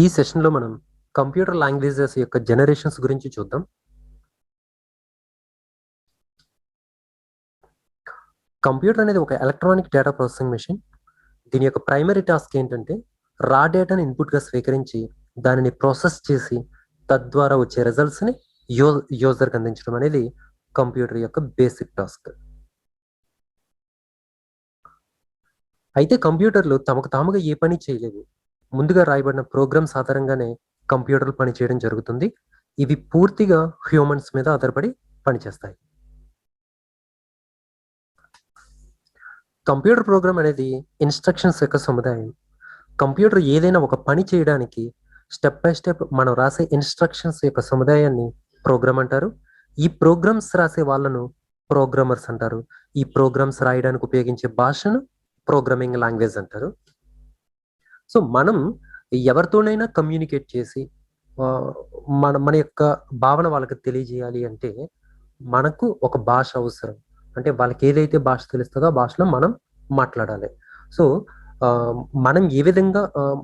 ఈ సెషన్లో మనం కంప్యూటర్ లాంగ్వేజెస్ యొక్క జనరేషన్స్ గురించి చూద్దాం. కంప్యూటర్ అనేది ఒక ఎలక్ట్రానిక్ డేటా ప్రాసెసింగ్ మెషిన్. దీని యొక్క ప్రైమరీ టాస్క్ ఏంటంటే రా డేటాని ఇన్పుట్గా స్వీకరించి దానిని ప్రాసెస్ చేసి తద్వారా వచ్చే రిజల్ట్స్ని యూజర్కి అందించడం అనేది కంప్యూటర్ యొక్క బేసిక్ టాస్క్. అయితే కంప్యూటర్లు తమకు తాముగా ఏ పని చేయలేవు. ముందుగా రాయబడిన ప్రోగ్రామ్స్ ఆధారంగానే కంప్యూటర్లు పనిచేయడం జరుగుతుంది. ఇవి పూర్తిగా హ్యూమన్స్ మీద ఆధారపడి పనిచేస్తాయి. కంప్యూటర్ ప్రోగ్రామ్ అనేది ఇన్స్ట్రక్షన్స్ యొక్క సముదాయం. కంప్యూటర్ ఏదైనా ఒక పని చేయడానికి స్టెప్ బై స్టెప్ మనం రాసే ఇన్స్ట్రక్షన్స్ యొక్క సముదాయాన్ని ప్రోగ్రామ్ అంటారు. ఈ ప్రోగ్రామ్స్ రాసే వాళ్ళను ప్రోగ్రామర్స్ అంటారు. ఈ ప్రోగ్రామ్స్ రాయడానికి ఉపయోగించే భాషను ప్రోగ్రామింగ్ లాంగ్వేజ్ అంటారు. సో మనం ఎవరితోనైనా కమ్యూనికేట్ చేసి మన యొక్క భావన వాళ్ళకి తెలియజేయాలి అంటే మనకు ఒక భాష అవసరం. అంటే వాళ్ళకి ఏదైతే భాష తెలుస్తుందో ఆ భాషలో మనం మాట్లాడాలి. సో మనం ఏ విధంగా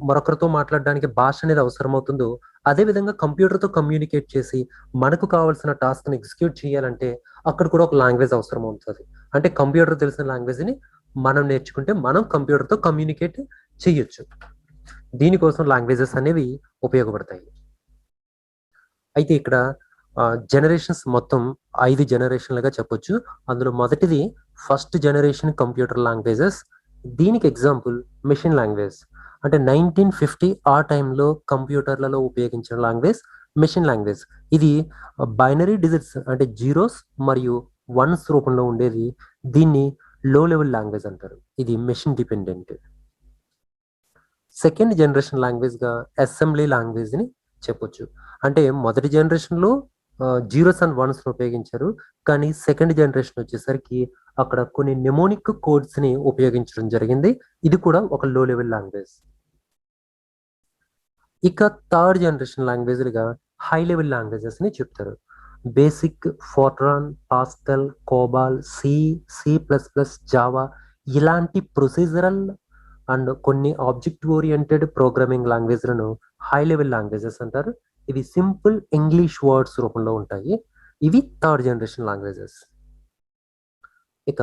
మరొకరితో మాట్లాడడానికి భాష అనేది అవసరం అవుతుందో అదే విధంగా కంప్యూటర్తో కమ్యూనికేట్ చేసి మనకు కావాల్సిన టాస్క్ని ఎగ్జిక్యూట్ చేయాలంటే అక్కడ కూడా ఒక లాంగ్వేజ్ అవసరం అవుతుంది. అంటే కంప్యూటర్ తెలిసిన లాంగ్వేజ్ని మనం నేర్చుకుంటే మనం కంప్యూటర్తో కమ్యూనికేట్ చేయొచ్చు. దీనికోసం లాంగ్వేజెస్ అనేవి ఉపయోగపడతాయి. అయితే ఇక్కడ జనరేషన్స్ మొత్తం 5 జనరేషన్లుగా చెప్పొచ్చు. అందులో మొదటిది ఫస్ట్ జనరేషన్ కంప్యూటర్ లాంగ్వేజెస్. దీనికి ఎగ్జాంపుల్ మెషిన్ లాంగ్వేజ్. అంటే 1950 ఆ టైంలో కంప్యూటర్లలో ఉపయోగించిన లాంగ్వేజ్ మెషిన్ లాంగ్వేజ్. ఇది బైనరీ డిజిట్స్ అంటే జీరోస్ మరియు వన్స్ రూపంలో ఉండేది. దీన్ని లో లెవెల్ లాంగ్వేజ్ అంటారు. ఇది మెషిన్ డిపెండెంట్. సెకండ్ జనరేషన్ లాంగ్వేజ్గా అసెంబ్లీ లాంగ్వేజ్ని చెప్పొచ్చు. అంటే మొదటి జనరేషన్లో జీరోస్ అండ్ వన్స్ ఉపయోగించారు, కానీ సెకండ్ జనరేషన్ వచ్చేసరికి అక్కడ కొన్ని నెమోనిక్ కోడ్స్ని ఉపయోగించడం జరిగింది. ఇది కూడా ఒక లో లెవెల్ లాంగ్వేజ్. ఇక థర్డ్ జనరేషన్ లాంగ్వేజ్లుగా హై లెవెల్ లాంగ్వేజెస్ని చెప్తారు. బేసిక్, ఫోర్ట్రాన్, పాస్కల్, కోబాల్, సి++, జావా ఇలాంటి ప్రొసీజరల్ అండ్ కొన్ని ఆబ్జెక్ట్ ఓరియంటెడ్ ప్రోగ్రామింగ్ లాంగ్వేజ్లను హై లెవెల్ లాంగ్వేజెస్ అంటారు. ఇవి సింపుల్ ఇంగ్లీష్ వర్డ్స్ రూపంలో ఉంటాయి. ఇవి థర్డ్ జనరేషన్ లాంగ్వేజెస్. ఇక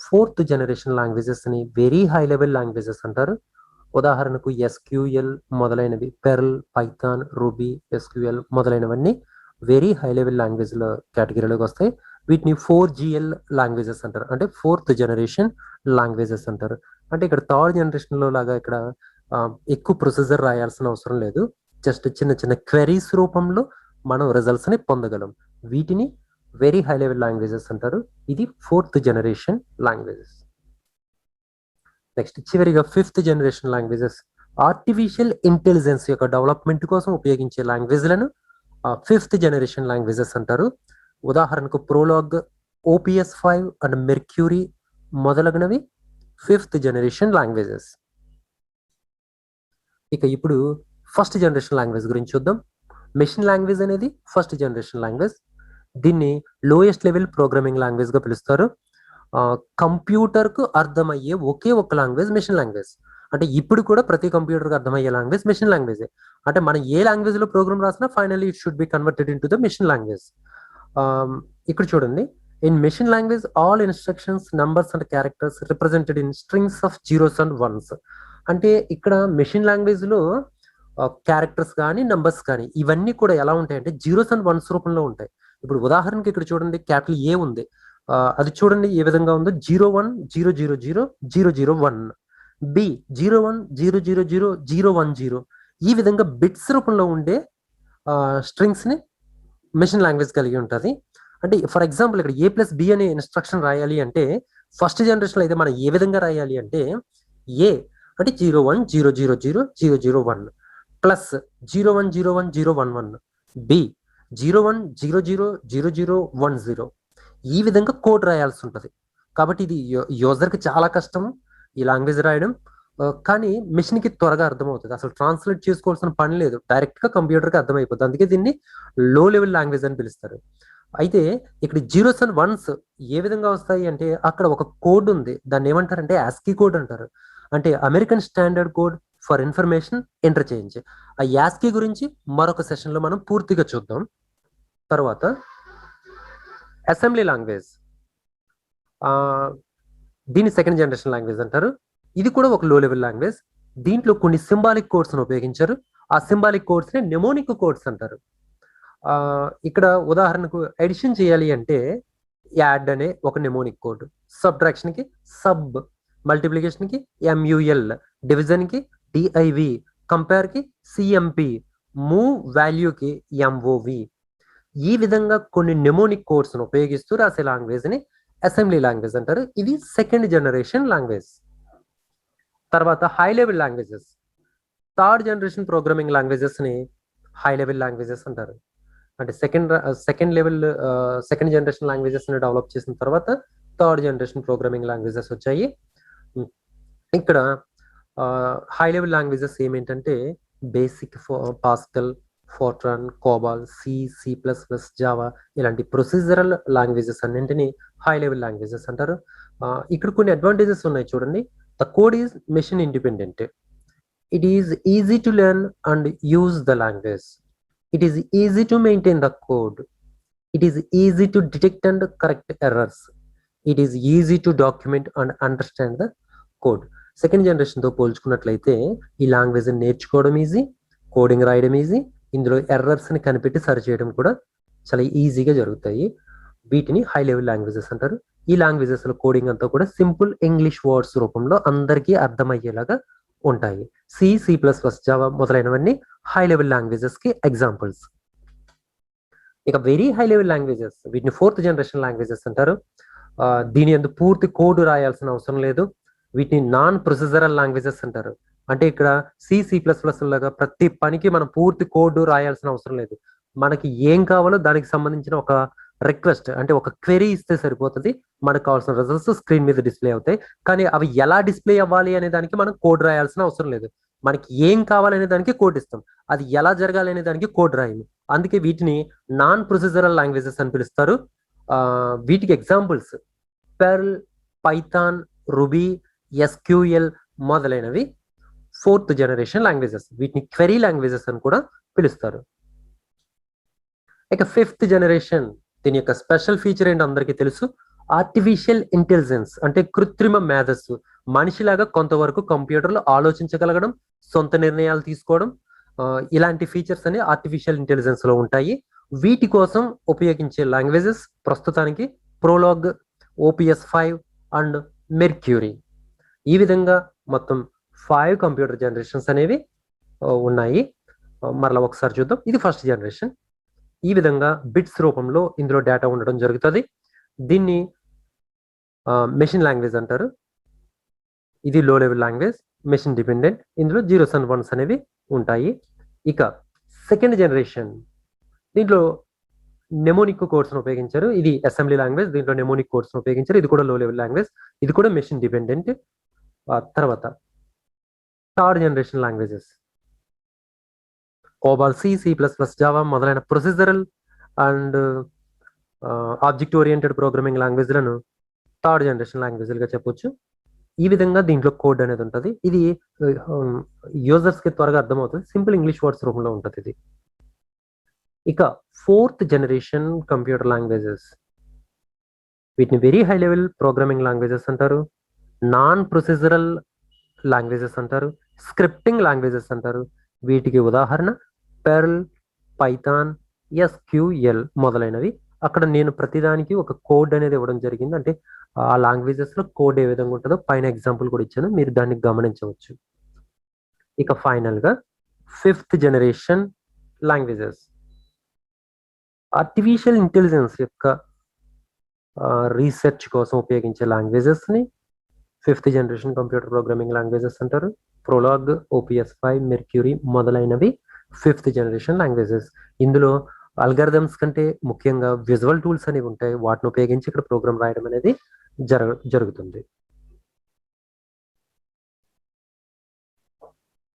ఫోర్త్ జనరేషన్ లాంగ్వేజెస్ని వెరీ హై లెవెల్ లాంగ్వేజెస్ అంటారు. ఉదాహరణకు ఎస్క్యూఎల్ మొదలైనవి, పెర్ల్, పైథాన్, రూబీ, ఎస్క్యూఎల్ మొదలైనవన్నీ వెరీ హై లెవెల్ లాంగ్వేజ్ల కేటగిరీలోకి వస్తాయి. వీటిని 4GL లాంగ్వేజెస్ అంటారు. అంటే ఫోర్త్ జనరేషన్ లాంగ్వేజెస్ అంటారు. అంటే ఇక్కడ థర్డ్ జనరేషన్లో లాగా ఇక్కడ ఎక్కువ ప్రొసీజర్ రాయాల్సిన అవసరం లేదు. జస్ట్ చిన్న చిన్న క్వెరీస్ రూపంలో మనం రిజల్ట్స్ని పొందగలం. వీటిని వెరీ హై లెవెల్ లాంగ్వేజెస్ అంటారు. ఇది ఫోర్త్ జనరేషన్ లాంగ్వేజెస్. నెక్స్ట్ చివరిగా fifth generation languages. Artificial intelligence యొక్క డెవలప్మెంట్ కోసం ఉపయోగించే లాంగ్వేజ్లను ఫిఫ్త్ జనరేషన్ లాంగ్వేజెస్ అంటారు. ఉదాహరణకు ప్రోలాగ్, OPS5 అండ్ మెర్క్యూరీ మొదలగునవి ఫిఫ్త్ జనరేషన్ లాంగ్వేజెస్. ఇక ఇప్పుడు ఫస్ట్ జనరేషన్ లాంగ్వేజ్ గురించి చూద్దాం. మెషిన్ లాంగ్వేజ్ అనేది ఫస్ట్ జనరేషన్ లాంగ్వేజ్. దీన్ని లోయెస్ట్ లెవెల్ ప్రోగ్రామింగ్ లాంగ్వేజ్గా పిలుస్తారు. కంప్యూటర్కు అర్థమయ్యే ఒకే ఒక లాంగ్వేజ్ మెషిన్ లాంగ్వేజ్. అంటే ఇప్పుడు కూడా ప్రతి కంప్యూటర్కి అర్థమయ్యే లాంగ్వేజ్ మెషిన్ లాంగ్వేజ్. అంటే మనం ఏ లాంగ్వేజ్లో ప్రోగ్రామ్ రాసినా finally it should be converted in to the machine language. ఇక్కడ చూడండి, in machine language all instructions, numbers and characters represented in strings of zeros and once. అంటే ఇక్కడ మెషిన్ లాంగ్వేజ్లో క్యారెక్టర్స్ కానీ నంబర్స్ కానీ ఇవన్నీ కూడా ఎలా ఉంటాయంటే జీరోస్ అండ్ వన్స్ రూపంలో ఉంటాయి. ఇప్పుడు ఉదాహరణకి ఇక్కడ చూడండి, క్యాపిటల్ ఏ ఉంది, అది చూడండి ఏ విధంగా ఉందో, 01000001, బి 01000010. ఈ విధంగా బిట్స్ రూపంలో ఉండే స్ట్రింగ్స్ని మెషిన్ లాంగ్వేజ్ కలిగి ఉంటుంది. అంటే ఫర్ ఎగ్జాంపుల్ ఇక్కడ A+B అనే ఇన్స్ట్రక్షన్ రాయాలి అంటే ఫస్ట్ జనరేషన్లో అయితే మనం ఏ విధంగా రాయాలి అంటే ఏ అంటే 01000001 ప్లస్ 01010111, బి 01000010. ఈ విధంగా కోడ్ రాయాల్సి ఉంటుంది. కాబట్టి ఇది యూజర్కి చాలా కష్టం ఈ లాంగ్వేజ్ రాయడం, కానీ మెషిన్కి త్వరగా అర్థమవుతుంది. అసలు ట్రాన్స్లేట్ చేసుకోవాల్సిన పని లేదు, డైరెక్ట్గా కంప్యూటర్కి అర్థమైపోతుంది. అందుకే దీన్ని లో లెవెల్ లాంగ్వేజ్ అని పిలుస్తారు. అయితే ఇక్కడ జీరోస్ అండ్ వన్స్ ఏ విధంగా వస్తాయి అంటే అక్కడ ఒక కోడ్ ఉంది, దాన్ని ఏమంటారంటే ASCII కోడ్ అంటారు. అంటే American standard code for information interchange. ఆ యాస్కీ గురించి మరొక సెషన్లో మనం పూర్తిగా చూద్దాం. తర్వాత అసెంబ్లీ లాంగ్వేజ్, దీన్ని సెకండ్ జనరేషన్ లాంగ్వేజ్ అంటారు. ఇది కూడా ఒక లో లెవెల్ లాంగ్వేజ్. దీంట్లో కొన్ని సింబాలిక్ కోడ్స్ను ఉపయోగించారు. ఆ సింబాలిక్ కోడ్స్ని నెమోనిక్ కోడ్స్ అంటారు. ఇక్కడ ఉదాహరణకు ఎడిషన్ చేయాలి అంటే యాడ్ అనే ఒక నెమోనిక్ కోడ్, సబ్ట్రాక్షన్కి సబ్, మల్టిప్లికేషన్కి MUL, డివిజన్కి DIV, కంపేర్కి CMP, మూవ్ వాల్యూకి MOV. ఈ విధంగా కొన్ని నెమోనిక్ కోడ్స్ను ఉపయోగిస్తూ రాసే లాంగ్వేజ్ని అసెంబ్లీ లాంగ్వేజ్ అంటారు. ఇది సెకండ్ జనరేషన్ లాంగ్వేజ్. తర్వాత high level languages, third generation programming లాంగ్వేజెస్ని హై లెవెల్ లాంగ్వేజెస్ అంటారు. అంటే సెకండ్ జనరేషన్ లాంగ్వేజెస్ని డెవలప్ చేసిన తర్వాత థర్డ్ జనరేషన్ ప్రోగ్రామింగ్ లాంగ్వేజెస్ వచ్చాయి. ఇక్కడ హై లెవెల్ లాంగ్వేజెస్ ఏమేంటంటే BASIC, Pascal, Fortran, COBOL, C++, Java ఇలాంటి ప్రొసీజరల్ లాంగ్వేజెస్ అన్నింటినీ హై లెవెల్ లాంగ్వేజెస్ అంటారు. ఇక్కడ కొన్ని అడ్వాంటేజెస్ ఉన్నాయి చూడండి. The code is machine independent. It is easy to learn and use the language. It is easy to maintain the code. It is easy to detect and correct errors. It is easy to document and understand the code. Second జనరేషన్తో పోల్చుకున్నట్లయితే ఈ language నేర్చుకోవడం easy, coding రాయడం easy, ఇందులో ఎర్రర్స్ని కనిపెట్టి సరి చేయడం కూడా చాలా ఈజీగా జరుగుతాయి. వీటిని హై లెవెల్ లాంగ్వేజెస్ అంటారు. ఈ లాంగ్వేజెస్లో కోడింగ్ అంతా కూడా సింపుల్ ఇంగ్లీష్ వర్డ్స్ రూపంలో అందరికీ అర్థమయ్యేలాగా ఉంటాయి. C++, జావా మొదలైనవన్నీ హై లెవెల్ లాంగ్వేజెస్ కి ఎగ్జాంపుల్స్. ఇక వెరీ హై లెవెల్ లాంగ్వేజెస్, వీటిని ఫోర్త్ జనరేషన్ లాంగ్వేజెస్ అంటారు. దీని యందు పూర్తి కోడ్ రాయాల్సిన అవసరం లేదు. వీటిని నాన్ ప్రొసీజరల్ లాంగ్వేజెస్ అంటారు. అంటే ఇక్కడ C++ లాగా ప్రతి పనికి మనం పూర్తి కోడ్ రాయాల్సిన అవసరం లేదు. మనకి ఏం కావాలో దానికి సంబంధించిన ఒక రిక్వెస్ట్, అంటే ఒక క్వెరీ ఇస్తే సరిపోతుంది. మనకు కావాల్సిన రిజల్ట్స్ స్క్రీన్ మీద డిస్ప్లే అవుతాయి. కానీ అవి ఎలా డిస్ప్లే అవ్వాలి అనే దానికి మనం కోడ్ రాయాల్సిన అవసరం లేదు. మనకి ఏం కావాలనే దానికి కోడ్ ఇస్తాం, అది ఎలా జరగాలి అనే దానికి కోడ్ రాయము. అందుకే వీటిని నాన్ ప్రొసీజరల్ లాంగ్వేజెస్ అని పిలుస్తారు. వీటికి examples pearl, Python, ruby, SQL మొదలైనవి ఫోర్త్ జనరేషన్ లాంగ్వేజెస్. వీటిని క్వెరీ లాంగ్వేజెస్ అని కూడా పిలుస్తారు. ఇక ఫిఫ్త్ జనరేషన్, దీని యొక్క స్పెషల్ ఫీచర్ ఏంటో అందరికీ తెలుసు. ఆర్టిఫిషియల్ ఇంటెలిజెన్స్ అంటే కృత్రిమ మేధస్సు. మనిషిలాగా కొంతవరకు కంప్యూటర్లో ఆలోచించగలగడం, సొంత నిర్ణయాలు తీసుకోవడం, ఇలాంటి ఫీచర్స్ అన్ని ఆర్టిఫిషియల్ ఇంటెలిజెన్స్ లో ఉంటాయి. వీటి కోసం ఉపయోగించే లాంగ్వేజెస్ ప్రస్తుతానికి ప్రోలాగ్, OPS5 అండ్ మెర్క్యూరీ. ఈ విధంగా మొత్తం 5 కంప్యూటర్ జనరేషన్స్ అనేవి ఉన్నాయి. మరలా ఒకసారి చూద్దాం. ఇది ఫస్ట్ జనరేషన్. ఈ విధంగా బిట్స్ రూపంలో ఇందులో డేటా ఉండడం జరుగుతుంది. దీన్ని మెషిన్ లాంగ్వేజ్ అంటారు. ఇది లో లెవెల్ లాంగ్వేజ్, మెషిన్ డిపెండెంట్. ఇందులో 0s and 1s అనేవి ఉంటాయి. ఇక సెకండ్ జనరేషన్, దీంట్లో నెమోనిక్ కోడ్స్ను ఉపయోగించారు. ఇది అసెంబ్లీ లాంగ్వేజ్, దీంట్లో నెమోనిక్ కోడ్స్ను ఉపయోగించారు. ఇది కూడా లో లెవెల్ లాంగ్వేజ్, ఇది కూడా మెషిన్ డిపెండెంట్. తర్వాత third generation languages COBOL, C++, Java మొదలైన procedural and object oriented programming లాంగ్వేజ్లను థర్డ్ జనరేషన్ లాంగ్వేజ్లుగా చెప్పొచ్చు. ఈ విధంగా దీంట్లో కోడ్ అనేది ఉంటుంది. ఇది యూజర్స్కి త్వరగా అర్థమవుతుంది, సింపుల్ ఇంగ్లీష్ వర్డ్స్ రూపంలో ఉంటుంది ఇది. ఇక ఫోర్త్ జనరేషన్ కంప్యూటర్ లాంగ్వేజెస్, వీటిని very high level programming languages అంటారు, నాన్ ప్రొసీజరల్ లాంగ్వేజెస్ అంటారు, స్క్రిప్టింగ్ లాంగ్వేజెస్ అంటారు. వీటికి ఉదాహరణ పెర్ల్, పైథాన్, SQL మొదలైనవి. అక్కడ నేను ప్రతిదానికి ఒక కోడ్ అనేది ఇవ్వడం జరిగింది. అంటే ఆ లాంగ్వేజెస్ లో కోడ్ ఏ విధంగా ఉంటుందో పైన ఎగ్జాంపుల్ కూడా ఇచ్చాను, మీరు దాన్ని గమనించవచ్చు. ఇక ఫైనల్ గా fifth generation languages, artificial intelligence యొక్క రీసెర్చ్ కోసం ఉపయోగించే లాంగ్వేజెస్ ని fifth generation computer programming languages అంటారు. ప్రోలాగ్, OPS5, మెర్క్యూరీ మొదలైనవి ఫిఫ్త్ జనరేషన్ లాంగ్వేజెస్. ఇందులో అల్గారిథమ్స్ కంటే ముఖ్యంగా విజువల్ టూల్స్ అనేవి ఉంటాయి. వాటిని ఉపయోగించి ఇక్కడ ప్రోగ్రామ్ రాయడం అనేది జరుగుతుంది.